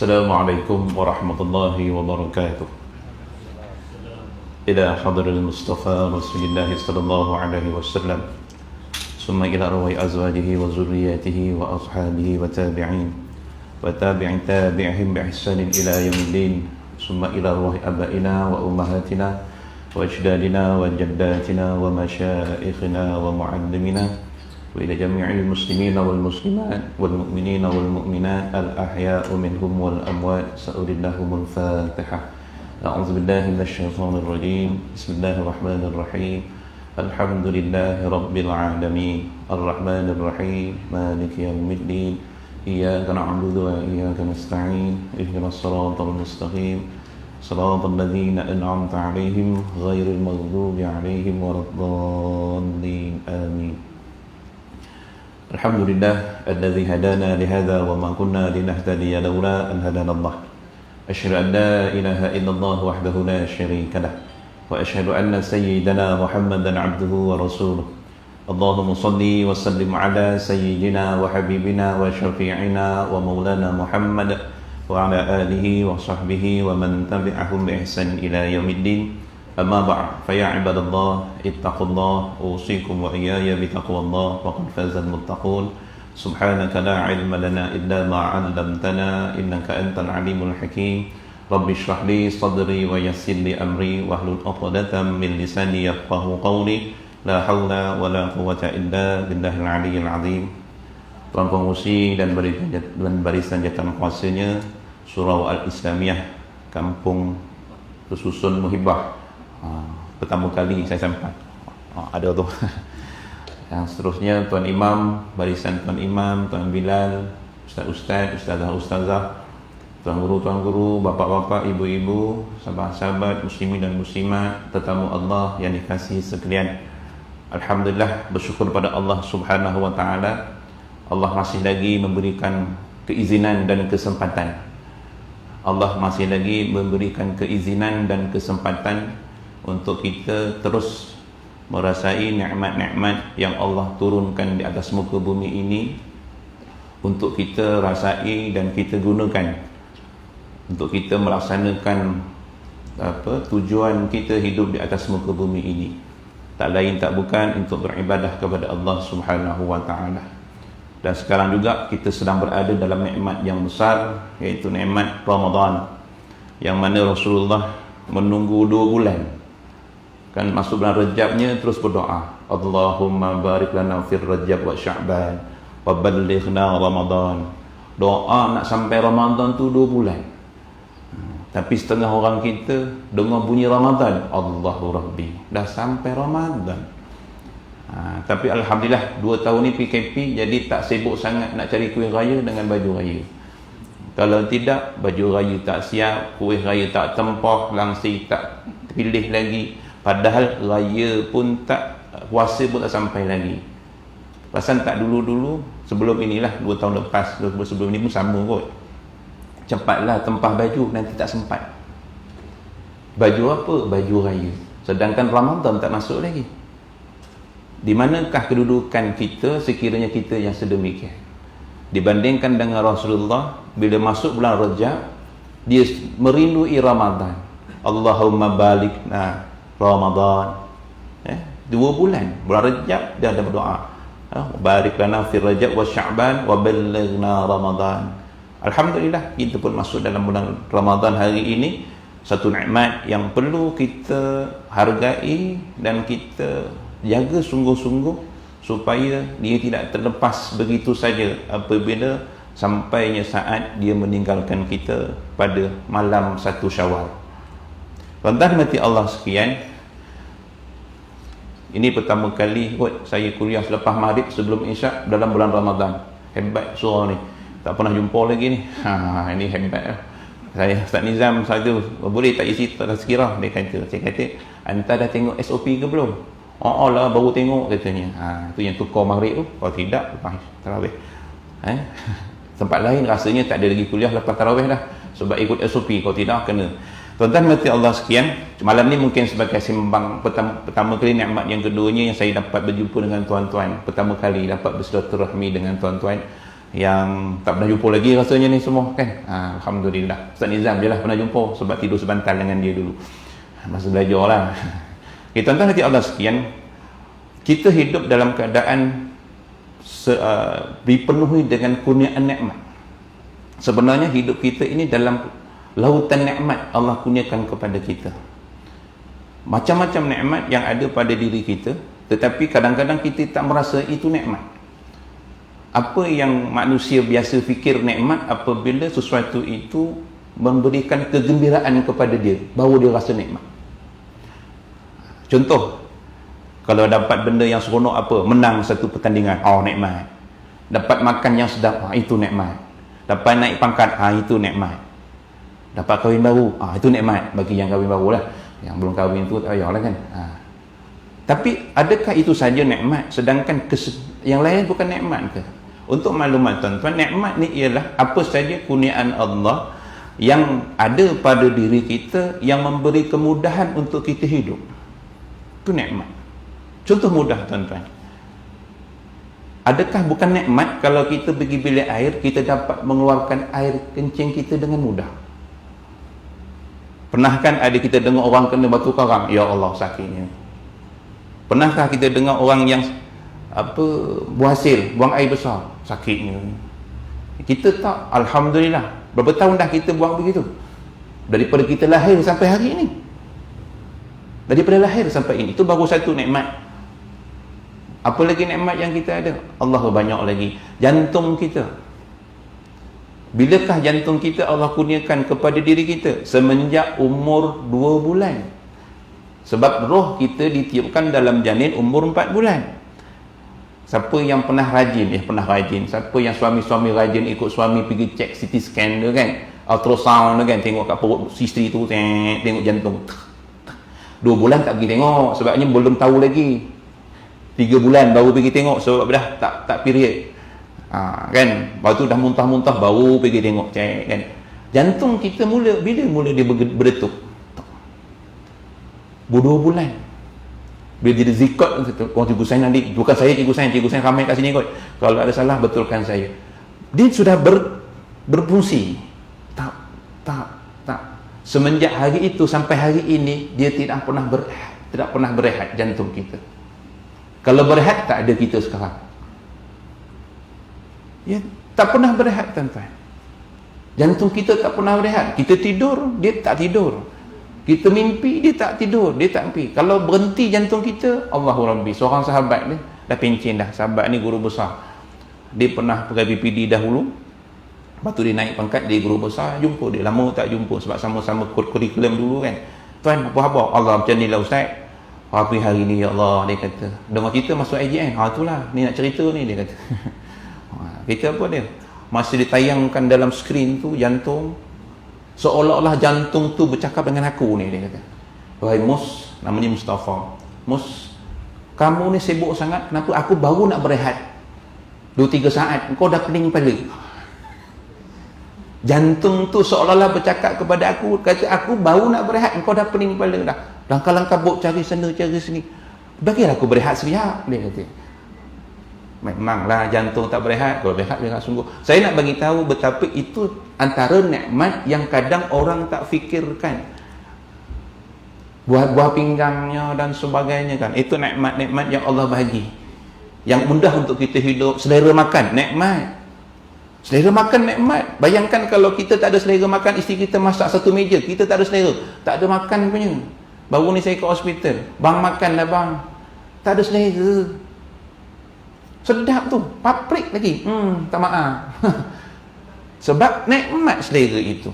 السلام عليكم ورحمة الله وبركاته. إلى حضر المصطفى رسول الله صلى الله عليه وسلم، ثم إلى أرواح أزواجه وذرياته وأصحابه وتابعين وتابع تابعهم بإحسان إلى يوم الدين، ثم إلى أرواح آبائنا وأمهاتنا وأجدادنا وجداتنا ومشائخنا ومعلمنا، وإلى جميع المسلمين والمسلمات والمؤمنين والمؤمنات الأحياء منهم والأموات. سأقول لهم الفاتحة. أعوذ بالله من الشيطان الرجيم. بسم الله الرحمن الرحيم. الحمد لله رب العالمين الرحمن الرحيم مالك يوم الدين، إياك نعبد وإياك نستعين، اهدنا الصراط المستقيم صراط الذين أنعمت عليهم غير المغضوب عليهم ولا الضالين، آمين. الحمد لله الذي هدانا لهذا وما كنا لنهتدي لولا أن هدانا الله. أشهد أن لا إله إلا الله وحده لا شريك له، وأشهد أن سيدنا محمدا عبده ورسوله. اللهم صل وسلم على سيدنا وحبيبنا وشفيعنا ومولانا محمد وعلى آله وصحبه ومن تبعهم بإحسان إلى يوم الدين. أما بعد، فيا عباد الله اتقوا الله، أوصيكم وإياي بتقوى الله، وقد فاز المتقون. سبحانك لا علم لنا إلا ما علمتنا إنك أنت العليم الحكيم. رب اشرح لي صدري ويسر لي أمري واحلل عقدة من لساني يفقهوا قولي. لا حول ولا قوة إلا بالله العلي العظيم. Tuan pengurusi dan barisan jawatan kuasanya Surau Al-Islamiyah Kampung Susun Muhibbah, pertama kali saya sampai. Ada tu. Yang seterusnya Tuan Imam, barisan Tuan Imam, Tuan Bilal, Ustaz-Ustaz, Ustazah-Ustazah, Tuan Guru, Bapak-Bapak, Ibu-Ibu, sahabat-sahabat, muslimin dan muslimat, tetamu Allah yang dikasihi sekalian. Alhamdulillah, bersyukur pada Allah Subhanahu wa taala. Allah masih lagi memberikan keizinan dan kesempatan. Allah masih lagi memberikan keizinan dan kesempatan untuk kita terus merasai nikmat-nikmat yang Allah turunkan di atas muka bumi ini, untuk kita rasai dan kita gunakan untuk kita melaksanakan tujuan kita hidup di atas muka bumi ini. Tak lain tak bukan untuk beribadah kepada Allah Subhanahu wa taala. Dan sekarang juga kita sedang berada dalam nikmat yang besar, iaitu nikmat Ramadan, yang mana Rasulullah menunggu 2 bulan. Kan masuk bulan Rajabnya terus berdoa, Allahumma barik lana fir Rajab wa Sya'ban wa ballighna Ramadan. Doa nak sampai Ramadan tu 2 bulan. Tapi setengah orang kita dengar bunyi Ramadan, Allahu Rabbi, dah sampai Ramadan. Tapi Alhamdulillah 2 tahun ni PKP, jadi tak sibuk sangat nak cari kuih raya dengan baju raya. Kalau tidak, baju raya tak siap, kuih raya tak tempah, langsir tak pilih lagi. Padahal raya pun tak, puasa pun tak sampai lagi. Perasan tak dulu-dulu, sebelum inilah 2 tahun lepas, sebelum ni pun sama kot. Cepatlah tempah baju, nanti tak sempat. Baju apa? Baju raya. Sedangkan Ramadan tak masuk lagi. Di manakah kedudukan kita sekiranya kita yang sedemikian? Dibandingkan dengan Rasulullah, bila masuk bulan Rajab, dia merindui Ramadan. Allahumma balikna Ramadan. 2 bulan Rajab dia ada berdoa, barik lana fi Rajab wa Sya'ban wa ballighna Ramadan. Alhamdulillah, kita pun masuk dalam bulan Ramadan hari ini. Satu nikmat yang perlu kita hargai dan kita jaga sungguh-sungguh supaya dia tidak terlepas begitu saja apabila sampainya saat dia meninggalkan kita pada malam 1 Syawal. Tuan-tuan mati Allah sekian, ini pertama kali kot saya kuliah selepas maghrib sebelum isyak dalam bulan Ramadan. Hebat surah ni, tak pernah jumpa lagi ni. Ini hebat lah. Saya Ustaz Nizam satu, boleh tak isi tazkirah? Dia kata, saya kata, anda dah tengok SOP ke belum? Oh lah, baru tengok katanya. Itu yang tukar maghrib tu. Kalau tidak, lepas tarawih. Tempat lain rasanya tak ada lagi kuliah lepas tarawih dah, sebab ikut SOP. Kalau tidak, kena. Tuan-tuan mati Allah sekian, malam ni mungkin sebagai sembang pertama kali, nikmat yang keduanya yang saya dapat berjumpa dengan tuan-tuan, pertama kali dapat bersilaturahmi dengan tuan-tuan. yang tak pernah jumpa lagi rasanya ni semua kan. Alhamdulillah. Ustaz Nizam je lah pernah jumpa sebab tidur sebantal dengan dia dulu. Masa belajar lah. Okay, tuan-tuan hati Allah sekian, kita hidup dalam keadaan dipenuhi dengan kurniaan nikmat. Sebenarnya hidup kita ini dalam lautan nikmat Allah kurniakan kepada kita. Macam-macam nikmat yang ada pada diri kita, tetapi kadang-kadang kita tak merasa itu nikmat. Apa yang manusia biasa fikir nikmat, apabila sesuatu itu memberikan kegembiraan kepada dia, baru dia rasa nikmat. Contoh, kalau dapat benda yang seronok apa, menang satu pertandingan, nikmat. Dapat makan yang sedap, itu nikmat. Dapat naik pangkat, itu nikmat. Dapat kahwin baru, itu nikmat bagi yang kahwin baru lah. Yang belum kahwin tu tak payahlah kan. Tapi adakah itu saja nikmat, sedangkan yang lain bukan nikmat ke? Untuk maklumat tuan-tuan, nikmat ni ialah apa saja kurniaan Allah yang ada pada diri kita yang memberi kemudahan untuk kita hidup. Itu nikmat. Contoh mudah tuan-tuan. Adakah bukan nikmat kalau kita pergi bilik air, kita dapat mengeluarkan air kencing kita dengan mudah? Pernah kan ada kita dengar orang kena batu karang, ya Allah sakitnya. Pernahkah kita dengar orang yang buang hasil, buang air besar, sakitnya? Kita tak, alhamdulillah. Berapa tahun dah kita buang begitu? Daripada kita lahir sampai hari ini. Daripada lahir sampai ini, itu baru satu nikmat. Apa lagi nikmat yang kita ada? Allah banyak lagi. Jantung kita. Bilakah jantung kita Allah kurniakan kepada diri kita? Semenjak umur 2 bulan. Sebab roh kita ditiupkan dalam janin umur 4 bulan. Siapa yang pernah rajin, siapa yang suami-suami rajin ikut suami pergi cek CT scan tu kan, ultrasound tu kan, tengok kat perut isteri tu, tengok jantung. 2 bulan tak pergi tengok sebabnya belum tahu lagi. 3 bulan baru pergi tengok sebab dah tak period. Kan, lepas tu dah muntah-muntah baru pergi tengok cek kan. Jantung kita bila mula dia berdetuk? 2 bulan. Bila jadi zikot, cikgu saya nanti, bukan saya cikgu saya ramai kat sini kot, kalau ada salah betulkan saya. Dia sudah berfungsi. Tak. Semenjak hari itu sampai hari ini, dia tidak pernah berehat jantung kita. Kalau berehat, tak ada kita sekarang. Ya, tak pernah berehat tuan-tuan. Jantung kita tak pernah berehat. Kita tidur, dia tak tidur. Kita mimpi, dia tak tidur, dia tak mimpi. Kalau berhenti jantung kita, Allahu Rabbi. Seorang sahabat ni, dah pencen dah. Sahabat ni guru besar. Dia pernah pegawai PPD dahulu. Lepas tu dia naik pangkat, dia guru besar. Jumpa dia, lama tak jumpa. Sebab sama-sama kurikulum dulu kan. Tuan, apa khabar? Allah macam ni lah Ustaz. Apa hari ni ya Allah, dia kata. Dengar cerita masuk IJN. Itulah, ni nak cerita ni, dia kata. Kita apa dia? Masa ditayangkan dalam skrin tu, jantung, seolah-olah jantung tu bercakap dengan aku ni, dia kata. Wahai Mus, namanya Mustafa. Mus, kamu ni sibuk sangat, kenapa aku baru nak berehat 2-3 saat, kau dah pening kepala. Jantung tu seolah-olah bercakap kepada aku, kata aku baru nak berehat, kau dah pening kepala dah. Langkah-langkah buk cari sana, cari sini. Bagilah aku berehat sekejap, dia kata. Memanglah jantung tak berehat, kalau berehat dia tak sungguh. Saya nak bagi tahu betapa itu antara nikmat yang kadang orang tak fikirkan. Buah pinggangnya dan sebagainya kan, itu nikmat-nikmat yang Allah bagi, yang mudah untuk kita hidup. Selera makan, nikmat. Selera makan, nikmat. Bayangkan kalau kita tak ada selera makan, isteri kita masak satu meja, kita tak ada selera, tak ada makan punya. Baru ni saya ke hospital, bang makan lah bang, tak ada selera. Sedap tu, paprik lagi. Tak maaf. Sebab nikmat selera itu.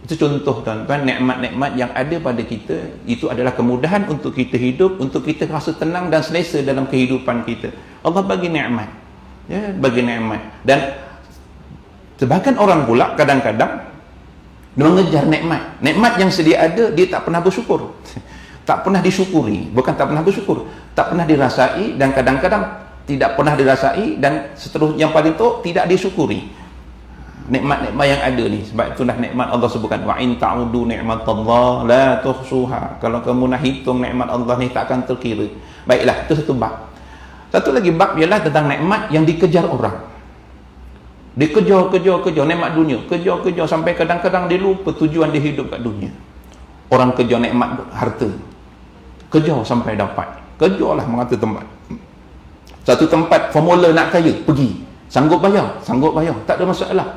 Itu contoh tuan-tuan, nikmat-nikmat yang ada pada kita, itu adalah kemudahan untuk kita hidup, untuk kita rasa tenang dan selesa dalam kehidupan kita. Allah bagi nikmat. Ya, bagi nikmat. Dan sebahagian orang pula kadang-kadang mengejar nikmat. Nikmat yang sedia ada, dia tak pernah bersyukur. Tak pernah disyukuri. Bukan tak pernah bersyukur, tak pernah dirasai, dan kadang-kadang tidak pernah dirasai, dan seterusnya yang paling tu tidak disyukuri nikmat-nikmat yang ada ni. Sebab itulah nikmat Allah sebutkan, wa in ta'udu ni'matallah la tuhsuha. Kalau kamu nak hitung nikmat Allah ni tak akan terkira. Baiklah, itu satu bab. Satu lagi bab ialah tentang nikmat yang dikejar orang. Dia kejar nikmat dunia, kejar sampai kadang-kadang dia lupa tujuan dia hidup kat dunia. Orang kejar nikmat harta, kejar sampai dapat, kejarlah mengata tempat. Satu tempat formula nak kaya, pergi, sanggup bayar, tak ada masalah.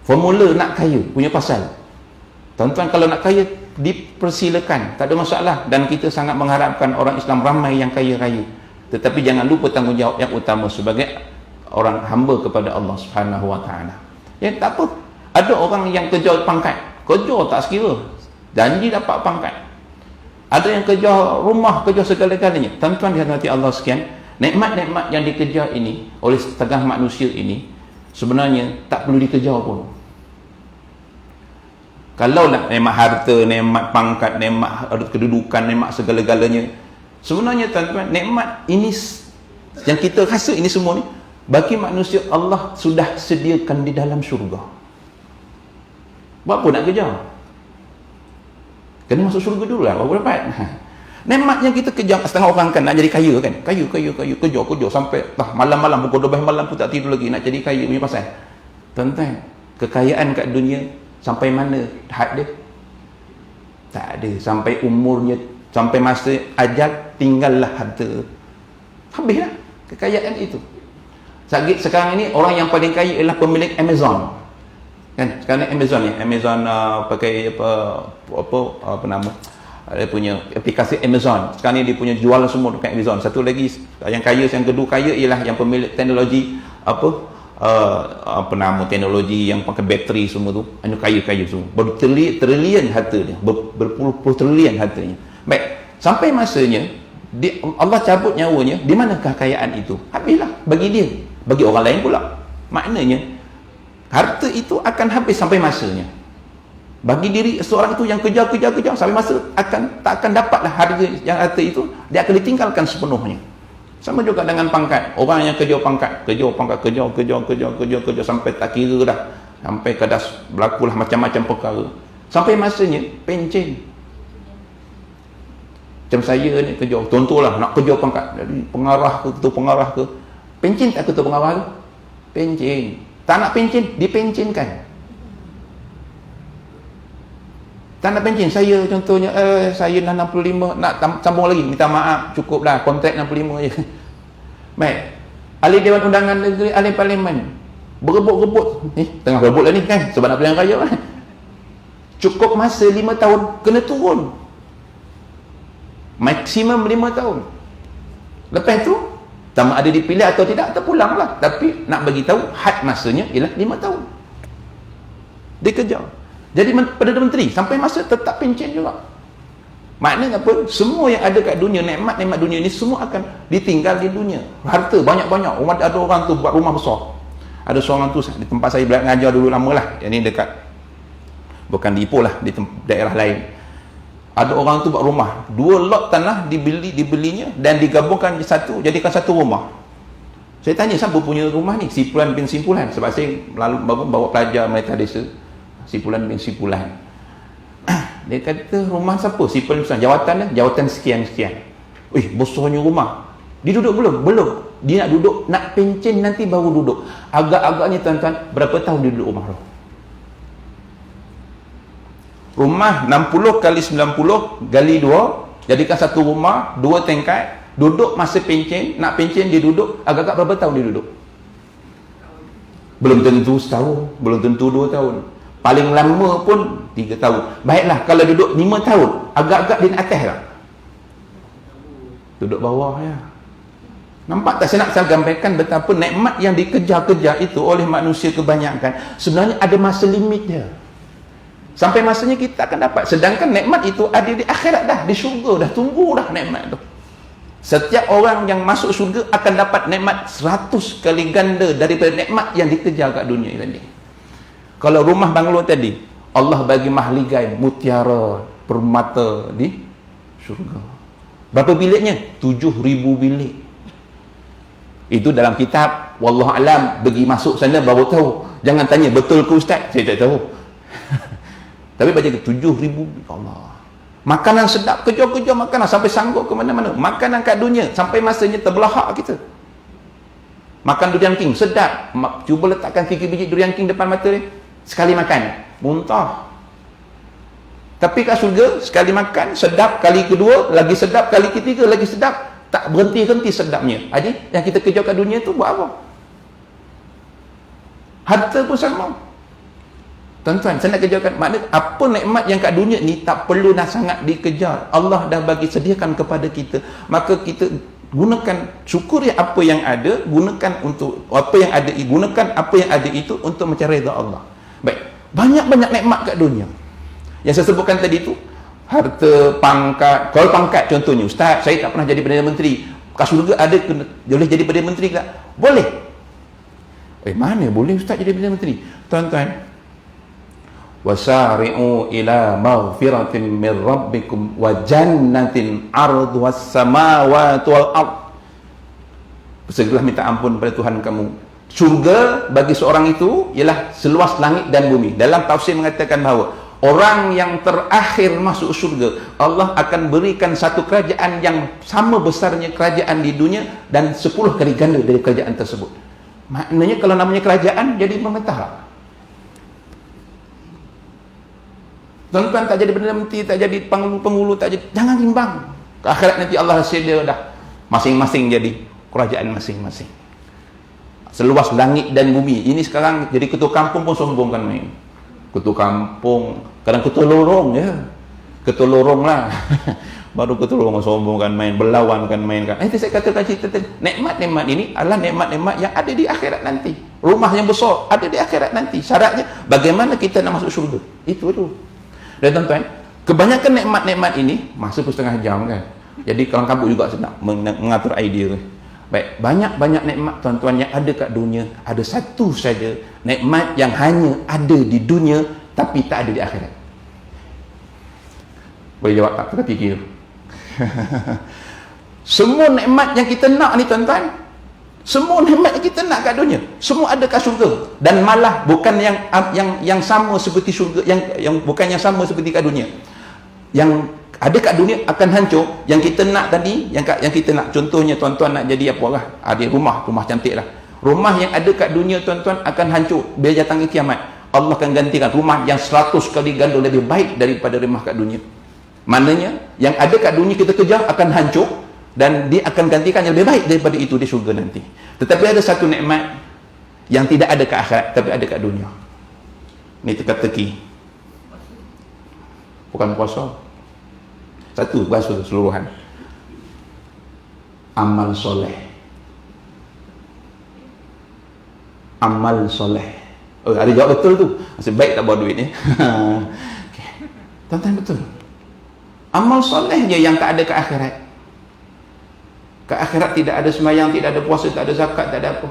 Formula nak kaya punya pasal. Tuan-tuan, kalau nak kaya dipersilakan, tak ada masalah. Dan kita sangat mengharapkan orang Islam ramai yang kaya raya. Tetapi jangan lupa tanggungjawab yang utama sebagai orang hamba kepada Allah Subhanahu Wa Taala. Ya, tak apa. Ada orang yang kejar pangkat, kejar tak sekira, janji dapat pangkat. Ada yang kejar rumah, kejar segala-galanya. Tuan-tuan dihormati Allah sekian, nikmat-nikmat yang dikejar ini oleh setengah manusia ini sebenarnya tak perlu dikejar pun. Kalau nak nikmat harta, nikmat pangkat, nikmat kedudukan, nikmat segala-galanya, sebenarnya tuan-tuan, nikmat ini yang kita rasa ini semua ni, bagi manusia Allah sudah sediakan di dalam syurga. Buat apa nak kejar? Kena masuk syurga dulu lah baru dapat. Nikmat yang kita kejar, setengah orang kan nak jadi kaya kan, kaya kejar sampai malam-malam pukul 12 malam pun tak tidur lagi nak jadi kaya punya pasal. Tuan-tuan, kekayaan kat dunia sampai mana had dia? Tak ada. Sampai umurnya, sampai masa ajal, tinggallah harta, habislah kekayaan itu. Sekarang ini orang yang paling kaya ialah pemilik Amazon kan. Sekarang Amazon ni, Amazon pakai apa nama, dia punya aplikasi Amazon. Sekarang ni dia punya jual semua dekat Amazon. Satu lagi yang kaya, yang kedua kaya ialah yang pemilik teknologi apa nama teknologi yang pakai bateri semua tu, hanya kaya semua, bertrilion harta dia, berpuluh-puluh trilion hartanya. Baik, sampai masanya Allah cabut nyawanya, di manakah kekayaan itu? Habislah bagi dia, bagi orang lain pula. Maknanya harta itu akan habis sampai masanya. Bagi diri seorang itu yang kejar sampai masa tak akan dapatlah harta itu, dia akan ditinggalkan sepenuhnya. Sama juga dengan pangkat. Orang yang kejar pangkat, kejar sampai tak kira dah. Sampai kadas berlakulah macam-macam perkara. Sampai masanya pencen. Macam saya ni kejar, contohlah nak kejar pangkat, jadi pengarah ke, ketua pengarah ke. Pencen tak ketua pengarah tu? Pencen. Tak nak pencen, dipencenkan. Tak nak pencen, saya contohnya saya dah 65, nak sambung lagi, minta maaf, cukuplah kontrak 65 je. Baik, ahli Dewan Undangan Negeri, ahli Parlimen berebut-rebut, tengah berebut lah ni kan, sebab nak pilihan raya kan. Cukup masa 5 tahun, kena turun maksimum 5 tahun. Lepas tu sama ada dipilih atau tidak, terpulang lah. Tapi nak bagi tahu had masanya ialah 5 tahun. Dikejar. Jadi Perdana Menteri sampai masa tetap pencen juga. Maknanya apa? Semua yang ada kat dunia, nikmat-nikmat dunia ni semua akan ditinggal di dunia. Harta banyak-banyak. Ada orang tu buat rumah besar. Ada seorang tu di tempat saya belajar dulu lama lah. Yang ni dekat, bukan di Ipoh lah, di daerah lain. Ada orang tu buat rumah, 2 lot tanah dibelinya dan digabungkan jadikan satu rumah. Saya tanya, siapa punya rumah ni? Simpulan bin Simpulan. Sebab saya bawa pelajar mereka desa. Simpulan bin Simpulan. Dia kata, rumah siapa? Simpulan bin Simpulan. Jawatannya, jawatan sekian-sekian. Besarnya rumah. Dia duduk belum? Belum. Dia nak duduk, nak pencen nanti baru duduk. Agak-agaknya tuan-tuan, berapa tahun dia duduk rumah tu? Rumah 60 kali 90 gali 2, jadikan satu rumah, 2 tingkat, duduk masa pencen, nak pencen dia duduk, agak-agak berapa tahun dia duduk? Belum tentu setahun, belum tentu 2 tahun. Paling lama pun 3 tahun. Baiklah, kalau duduk 5 tahun, agak-agak di atas lah. Duduk bawah ya. Nampak tak saya nak sampaikan betapa nikmat yang dikejar-kejar itu oleh manusia kebanyakan sebenarnya ada masa limit dia. Sampai masanya kita akan dapat. Sedangkan nikmat itu ada di akhirat dah, di syurga dah, tunggu dah nikmat tu. Setiap orang yang masuk syurga akan dapat nikmat 100 kali ganda daripada nikmat yang dikejar kat dunia tadi. Kalau rumah banglo tadi, Allah bagi mahligai, mutiara, permata di syurga. Berapa biliknya? 7,000 bilik. Itu dalam kitab, wallahu alam, bagi masuk sana baru tahu. Jangan tanya betul ke ustaz, saya tak tahu. Tapi baca ke 7,000, Allah. Makanan sedap, kejar-kejar makanan sampai sanggup ke mana-mana. Makanan kat dunia sampai masanya terbelahak kita. Makan durian king, sedap. Cuba letakkan 3 biji durian king depan mata dia. Sekali makan, muntah. Tapi kat surga, sekali makan, sedap. Kali kedua, lagi sedap. Kali ketiga, lagi sedap. Tak berhenti-henti sedapnya. Jadi, yang kita kejar kat dunia tu buat apa? Harta pun sama. Tuan-tuan, saya nak kejarkan, maknanya apa nikmat yang kat dunia ni tak perlu nak sangat dikejar. Allah dah bagi sediakan kepada kita. Maka kita gunakan, syukuri apa yang ada, gunakan untuk apa yang ada, gunakan apa yang ada itu untuk mencari redha Allah. Baik, banyak-banyak nikmat kat dunia. Yang saya sebutkan tadi tu, harta, pangkat. Kalau pangkat contohnya, Ustaz, saya tak pernah jadi Perdana Menteri. Kat syurga ada boleh jadi Perdana Menteri tak? Boleh. Mana boleh Ustaz jadi Perdana Menteri? Tuan-tuan, wasari'u ila maghfiratin min rabbikum wa jannatin arduhas samawati wal ard. Segeralah minta ampun pada Tuhan kamu. Syurga bagi seorang itu ialah seluas langit dan bumi. Dalam tafsir mengatakan bahawa orang yang terakhir masuk syurga, Allah akan berikan satu kerajaan yang sama besarnya kerajaan di dunia dan 10 kali ganda dari kerajaan tersebut. Maknanya kalau namanya kerajaan jadi pemerintah. Tuan-tuan, tak jadi Perdana Menteri, tak jadi penghulu, tak jadi, jangan bimbang. Ke akhirat nanti Allah sedia dah masing-masing jadi kerajaan masing-masing. Seluas langit dan bumi. Ini sekarang jadi ketua kampung pun sombong kan main. Ketua kampung, kadang ketua lorong ya. Ketua lorong lah. Baru ketua lorong sombong kan main, berlawan kan main kan. Itu saya katakan cerita tadi. Nikmat-nikmat ini adalah nikmat-nikmat yang ada di akhirat nanti. Rumah yang besar ada di akhirat nanti. Syaratnya bagaimana kita nak masuk syurga. Itu tu. Dan tuan-tuan, kebanyakan nikmat-nikmat ini masa pun setengah jam kan. Jadi kalau kabut juga senang mengatur idea. Baik, banyak-banyak nikmat tuan-tuan yang ada kat dunia, ada satu saja nikmat yang hanya ada di dunia tapi tak ada di akhirat. Boleh jawab tak? Kita fikir. Semua nikmat yang kita nak ni tuan-tuan, semua nikmat yang kita nak kat dunia, semua ada kat syurga. Dan malah bukan yang sama seperti syurga, yang bukan yang sama seperti kat dunia. Yang ada kat dunia akan hancur. Yang kita nak tadi, yang kita nak, contohnya tuan-tuan nak jadi apa lah, ada rumah cantik lah. Rumah yang ada kat dunia tuan-tuan akan hancur bila datang kiamat. Allah akan gantikan rumah yang 100 kali ganda lebih baik daripada rumah kat dunia. Maknanya yang ada kat dunia kita kejar akan hancur dan dia akan gantikan yang lebih baik daripada itu di syurga nanti. Tetapi ada satu nikmat yang tidak ada kat akhirat tapi ada kat dunia. Ni teka-teki. Bukan puasa. Satu bahasa keseluruhan. Amal soleh. Amal soleh. Oh, ada jawab betul tu. Nasib baik tak bawa duit ni. Okay. Tuan-tuan, betul. Amal soleh je yang tak ada ke akhirat. Ke akhirat tidak ada sembahyang, tidak ada puasa, tak ada zakat, tak ada apa.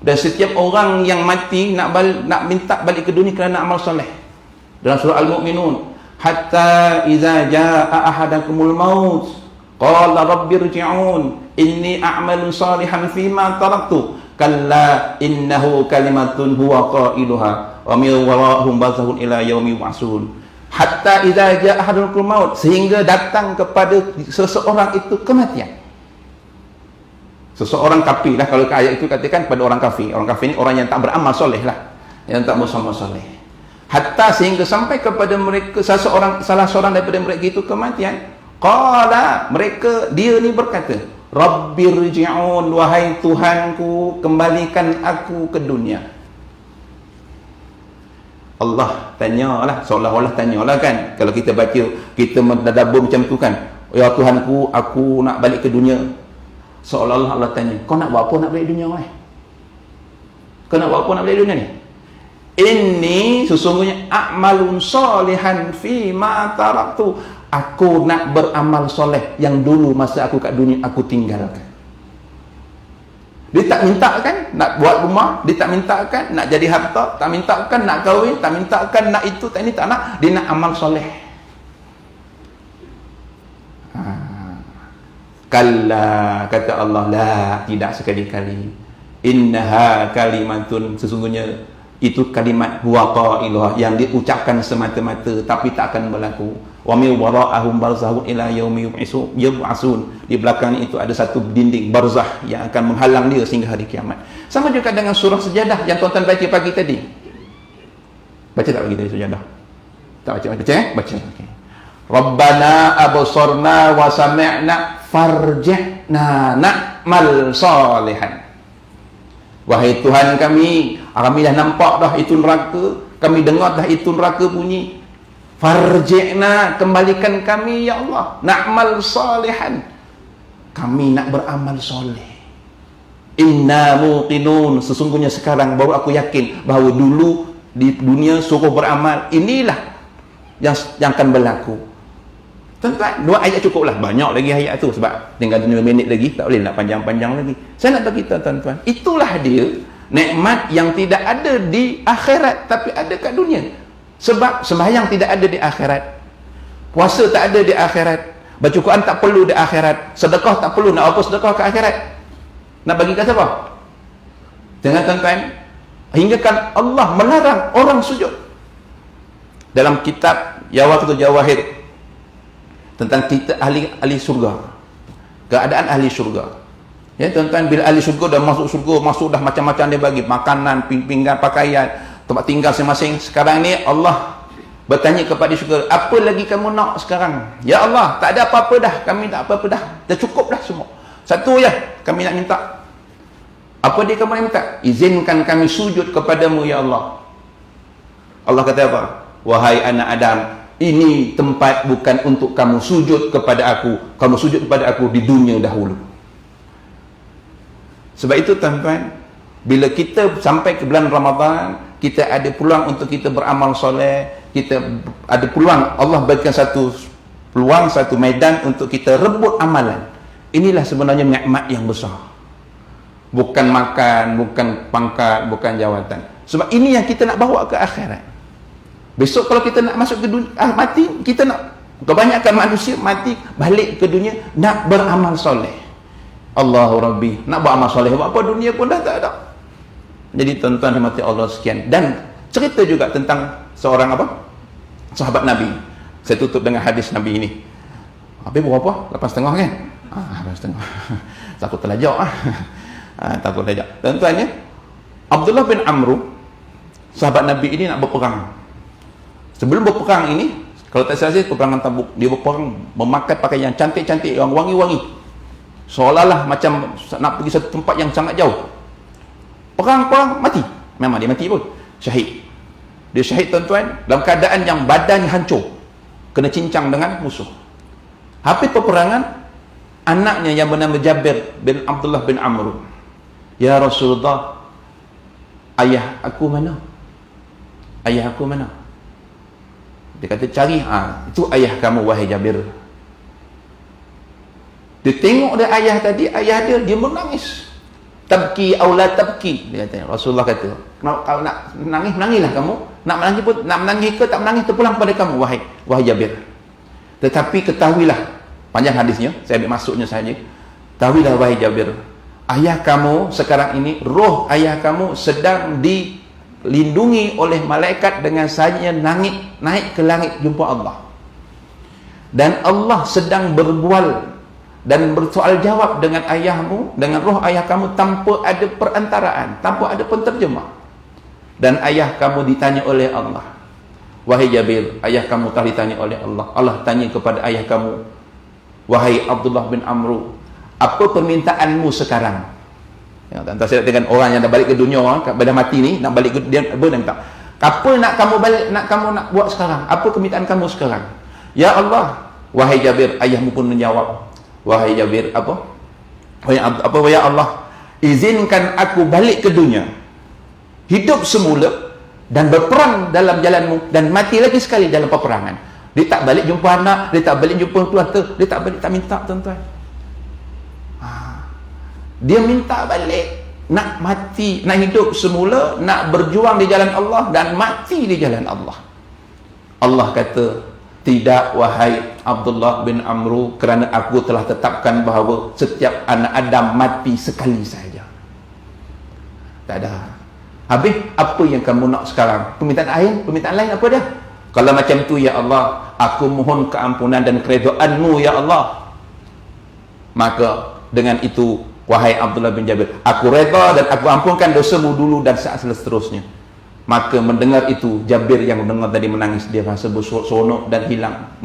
Dan setiap orang yang mati nak minta balik ke dunia kerana amal soleh. Dalam surah Al-Mu'minun, hatta idza jaa ahadakumul maut qala rabbirji'un inni a'malu salihan fima taraktu kalla innahu kalimatun huwa qailuha wa min warahum barzahun ila yaumi yub'atsun. Hatta idza jaa ahadakumul maut, sehingga datang kepada seseorang itu kematian. Seseorang kafir lah, kalau ayat itu katakan pada orang kafir. Orang kafir ni orang yang tak beramal soleh lah, yang tak beramal soleh. Hatta sehingga sampai kepada mereka salah seorang daripada mereka itu kematian. Qala, dia ni berkata, Rabbirji'un, wahai Tuhanku, kembalikan aku ke dunia. Allah tanyalah, seolah-olah tanyalah kan. Kalau kita baca, kita mendadabur macam tu kan, ya Tuhanku, aku nak balik ke dunia. Seolah-olah Allah tanya, kau nak buat apa nak balik dunia? Kau nak buat apa nak balik dunia ni? Ini sesungguhnya a'malun solihan fi ma taraktu. Aku nak beramal soleh yang dulu masa aku kat dunia aku tinggalkan. Dia tak minta kan nak buat rumah, dia tak minta kan nak jadi harta, tak minta kan nak kahwin, tak minta kan nak itu, tak ini tak nak, dia nak amal soleh. Kalla, kata Allah, la, tidak sekali-kali. Innaha kalimatun, sesungguhnya Itu kalimat huwa qailuha, yang diucapkan semata-mata tapi tak akan berlaku. Wa min wara'ahum barzakhun ila yaumi yub'atsun. Di belakang itu ada satu dinding barzah yang akan menghalang dia sehingga hari kiamat. Sama juga dengan surah Sejadah yang tuan-tuan baca pagi tadi. Baca tak pagi tadi Sejadah? Tak baca? Baca. Okey. Rabbana absarna wa sami'na farji'na na'mal salihan. Wahai Tuhan kami dah nampak dah itu neraka, kami dengar dah itu neraka bunyi. Farji'na, kembalikan kami ya Allah, na'mal salihan, kami nak beramal soleh. Inna muqinun, sesungguhnya sekarang baru aku yakin bahawa dulu di dunia suruh beramal, inilah yang akan berlaku. Tuan-tuan, 2 ayat cukuplah. Banyak lagi ayat tu sebab tinggal 2 minit lagi, tak boleh nak panjang-panjang lagi. Saya nak bagi tuan-tuan, itulah dia nikmat yang tidak ada di akhirat tapi ada kat dunia. Sebab sembahyang tidak ada di akhirat, puasa tak ada di akhirat, baca Quran tak perlu di akhirat, sedekah tak perlu, nak apa sedekah ke akhirat? Nak bagi kat siapa? Jangan tuan-tuan, hingga kan Allah melarang orang sujud. Dalam kitab Yawaqitul Jawahir tentang kita ahli surga, keadaan ahli surga, ya tuan-tuan, bila ahli surga dah masuk surga, masuk dah macam-macam dia bagi makanan, pinggan, pakaian, tempat tinggal masing-masing. Sekarang ni Allah bertanya kepada surga, apa lagi kamu nak sekarang? Ya Allah, tak ada apa-apa dah, kami tak apa-apa dah cukup dah semua. Satu je kami nak minta. Apa dia kamu nak minta? Izinkan kami sujud kepadamu ya Allah. Allah kata apa? Wahai anak Adam, ini tempat bukan untuk kamu sujud kepada aku, kamu sujud kepada aku di dunia dahulu. Sebab itu tuan-tuan, bila kita sampai ke bulan Ramadan, kita ada peluang untuk kita beramal soleh, kita ada peluang, Allah berikan satu peluang, satu medan untuk kita rebut amalan. Inilah sebenarnya nikmat yang besar. Bukan makan, bukan pangkat, bukan jawatan. Sebab ini yang kita nak bawa ke akhirat. Besok kalau kita nak masuk ke dunia, mati, kita nak, kebanyakan manusia mati balik ke dunia nak beramal soleh. Allahu Rabbi, nak beramal soleh buat apa, dunia pun dah tak ada. Jadi tuan-tuan rahmati Allah sekian. Dan cerita juga tentang seorang sahabat Nabi. Saya tutup dengan hadis Nabi ini. Habis berapa? 8.30 kan? 8.30. Takut terlajak takut terlajak. Tuan-tuan ya, Abdullah bin Amru, sahabat Nabi ini nak berperang. Sebelum berperang ini, kalau tak salah peperangan Tabuk, dia berperang memakai pakaian yang cantik-cantik, yang wangi-wangi, seolah-olah macam nak pergi satu tempat yang sangat jauh. Perang mati, memang dia mati pun, syahid. Dia syahid tuan-tuan dalam keadaan yang badannya hancur, kena cincang dengan musuh. Habis peperangan, anaknya yang bernama Jabir bin Abdullah bin Amr, ya Rasulullah, ayah aku mana? Ayah aku mana? Dia kata cari, itu ayah kamu wahai Jabir. Dia tengok dia ayah tadi, ayah dia menangis. Tabki aula tabki, dia kata. Rasulullah kata, kalau nak menangis, menangislah kamu. Nak menangis pun, nak menangis ke tak menangis, terpulang pada kamu wahai Jabir. Tetapi ketahuilah, panjang hadisnya, saya ambil maksudnya saja. Ketahuilah wahai Jabir, ayah kamu sekarang ini, roh ayah kamu sedang dilindungi oleh malaikat dengan sahaja naik ke langit jumpa Allah. Dan Allah sedang berbual dan bersoal jawab dengan ayahmu, dengan roh ayah kamu tanpa ada perantaraan, tanpa ada penterjemah. Dan ayah kamu ditanya oleh Allah, wahai Jabir, ayah kamu telah ditanya oleh Allah. Allah tanya kepada ayah kamu, wahai Abdullah bin Amru, apa permintaanmu sekarang? Ya, tak saya dengan orang yang dah balik ke dunia, dah mati ni, nak balik ke dia minta, apa nak kamu balik, nak buat sekarang? Apa permintaan kamu sekarang? Ya Allah, wahai Jabir, ayahmu pun menjawab, wahai Jabir, wahai Allah, izinkan aku balik ke dunia, hidup semula dan berperang dalam jalanmu, dan mati lagi sekali dalam peperangan. Dia tak balik jumpa anak, dia tak balik jumpa keluarga, dia tak balik, tak minta tuan-tuan. Dia minta balik, nak mati, nak hidup semula, nak berjuang di jalan Allah dan mati di jalan Allah. Allah kata, tidak wahai Abdullah bin Amru, kerana aku telah tetapkan bahawa setiap anak Adam mati sekali saja. Tak ada. Habis, apa yang kamu nak sekarang? Permintaan lain apa dah? Kalau macam tu, ya Allah, aku mohon keampunan dan keredaanmu, ya Allah. Maka dengan itu, wahai Abdullah bin Jabir, aku reda dan aku ampunkan dosamu dulu dan seterusnya. Maka mendengar itu, Jabir yang mendengar tadi menangis. Dia rasa bersonok dan hilang,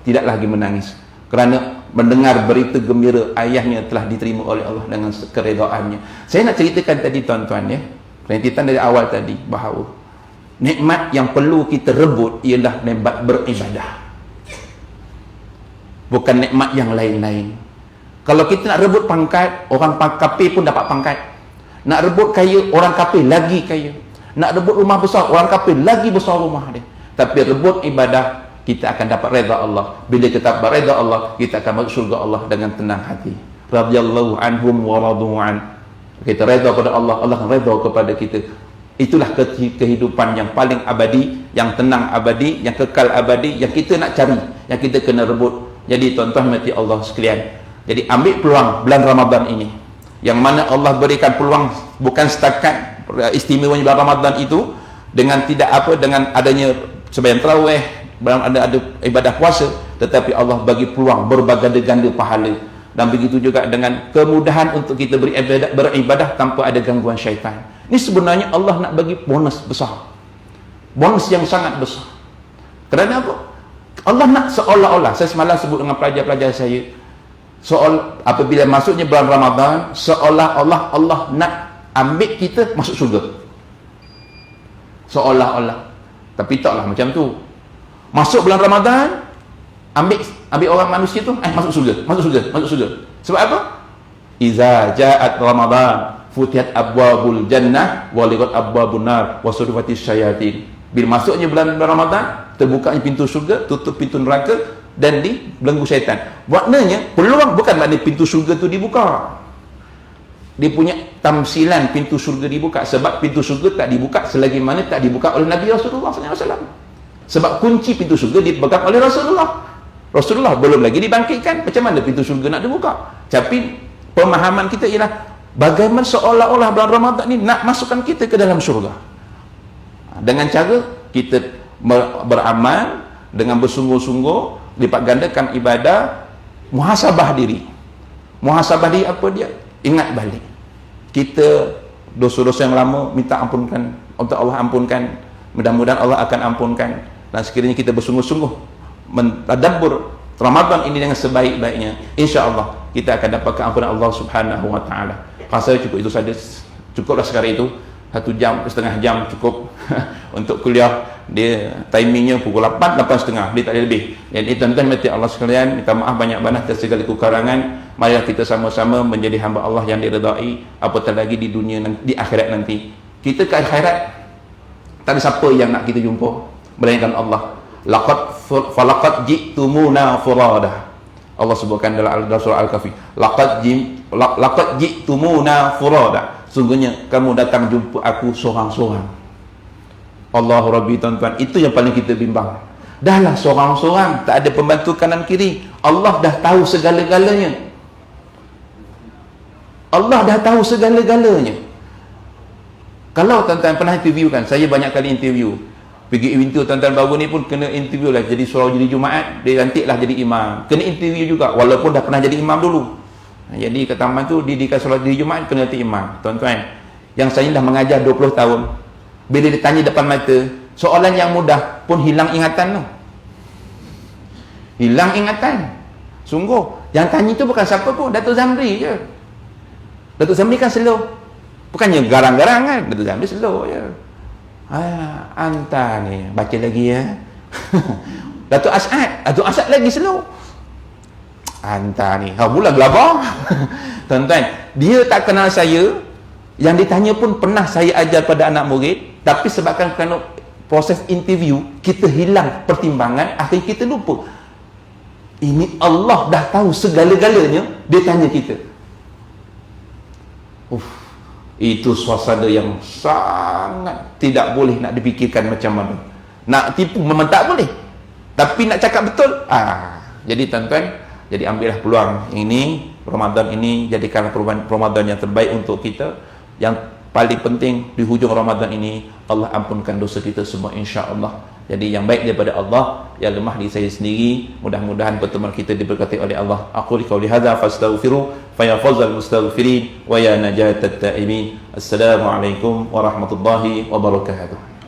tidak lagi menangis, kerana mendengar berita gembira ayahnya telah diterima oleh Allah dengan keredaannya. Saya nak ceritakan tadi, tuan-tuan, ya, rentetan dari awal tadi, bahawa nikmat yang perlu kita rebut ialah nikmat beribadah, bukan nikmat yang lain-lain. Kalau kita nak rebut pangkat, orang kafir pun dapat pangkat. Nak rebut kaya, orang kafir lagi kaya. Nak rebut rumah besar, orang kafir lagi besar rumah dia. Tapi rebut ibadah, kita akan dapat redha Allah. Bila kita dapat redha Allah, kita akan masuk surga Allah dengan tenang hati. Radhiyallahu anhum wa radu an. Kita redha kepada Allah, Allah akan redha kepada kita. Itulah kehidupan yang paling abadi, yang tenang abadi, yang kekal abadi, yang kita nak cari, yang kita kena rebut. Jadi tuan-tuan mati Allah sekalian, jadi ambil peluang bulan Ramadan ini, yang mana Allah berikan peluang bukan setakat istimewanya bulan Ramadan itu dengan dengan adanya sembahyang tarawih, ada ibadah puasa, tetapi Allah bagi peluang berganda-ganda pahala, dan begitu juga dengan kemudahan untuk kita beribadah tanpa ada gangguan syaitan. Ini sebenarnya Allah nak bagi bonus besar, bonus yang sangat besar. Kerana apa? Allah nak seolah-olah, saya semalam sebut dengan pelajar-pelajar saya, apabila masuknya bulan Ramadan, seolah-olah Allah nak ambil kita masuk surga, seolah-olah. Tapi taklah macam tu. Masuk bulan Ramadan, ambil orang manusia tu masuk surga. Sebab apa? Iza ja'at Ramadan futihat abwabul jannah wa liqat abwabun nar wa surfatis syayatin. Bila masuknya bulan Ramadan, terbukanya pintu surga, tutup pintu neraka, dan dibelenggu syaitan. Maknanya peluang bukan maknanya pintu surga tu dibuka. Dia punya tamsilan pintu surga dibuka, sebab pintu surga tak dibuka selagi mana tak dibuka oleh Nabi Rasulullah SAW. Sebab kunci pintu surga dipegang oleh Rasulullah. Rasulullah belum lagi dibangkitkan, macam mana pintu surga nak dibuka? Tapi pemahaman kita ialah bagaimana seolah-olah bulan Ramadan ni nak masukkan kita ke dalam syurga, dengan cara kita beramal dengan bersungguh-sungguh, lipat gandakan ibadah, muhasabah diri. Muhasabah diri apa dia? Ingat balik kita dosa-dosa yang lama, minta ampunkan untuk Allah ampunkan, mudah-mudahan Allah akan ampunkan. Dan sekiranya kita bersungguh-sungguh mentadabbur Ramadan ini dengan sebaik-baiknya, insya-Allah kita akan dapat keampunan Allah Subhanahu wa taala. Rasa cukup itu saja, cukuplah sekarang itu. 1 jam, setengah jam cukup untuk kuliah. Dia timingnya pukul 8, 8.30, dia tak ada lebih. Jadi tuan-tuan mati Allah sekalian, minta maaf banyak-banyak atas segala kekurangan. Marilah kita sama-sama menjadi hamba Allah yang diredai, apatah lagi di dunia, di akhirat nanti. Kita ke akhirat tak ada siapa yang nak kita jumpa melainkan Allah. Falaqad ji'tumuna furada. Allah sebutkan dalam surah Al-Kahfi, laqad ji'tumuna furada. Sungguhnya kamu datang jumpa aku seorang-seorang. Allahu Rabbi, tuan-tuan, itu yang paling kita bimbang. Dahlah seorang-seorang, tak ada pembantu kanan kiri. Allah dah tahu segala-galanya. Allah dah tahu segala-galanya. Kalau tuan-tuan pernah interview kan, saya banyak kali interview. Pergi interview tuan-tuan baru ni pun kena interview lah, jadi surau jadi Jumaat, dia lantiklah jadi imam. Kena interview juga, walaupun dah pernah jadi imam dulu. Jadi ke taman tu didikan solat di Jumaat, kena nanti imam. Tuan-tuan, yang saya dah mengajar 20 tahun, bila ditanya depan mata soalan yang mudah pun hilang ingatan tu. Hilang ingatan. Sungguh, yang tanya tu bukan siapa pun, Datuk Zamri je. Datuk Zamri kan slow, bukannya garang-garang kan, Datuk Zamri slow je. Anta ni baca lagi ya. Datuk Asad lagi slow. Anta ni bulan gelabah. Tuan-tuan, dia tak kenal saya, yang ditanya pun pernah saya ajar pada anak murid, tapi sebabkan kerana proses interview kita hilang pertimbangan, akhirnya kita lupa. Ini Allah dah tahu segala-galanya, dia tanya kita. Itu suasana yang sangat tidak boleh nak dipikirkan macam mana. Nak tipu memang tak boleh, tapi nak cakap betul. Jadi tuan-tuan, jadi ambillah peluang ini, Ramadan ini, jadikanlah Ramadan yang terbaik untuk kita, yang paling penting di hujung Ramadan ini, Allah ampunkan dosa kita semua insya-Allah. Jadi yang baik daripada Allah, yang lemah di saya sendiri. Mudah-mudahan pertemuan kita diberkati oleh Allah. Aku qouli hadza fastaghfiru fa ya fawzal mustaghfirin wa ya najatat ta'imin. Assalamualaikum warahmatullahi wabarakatuh.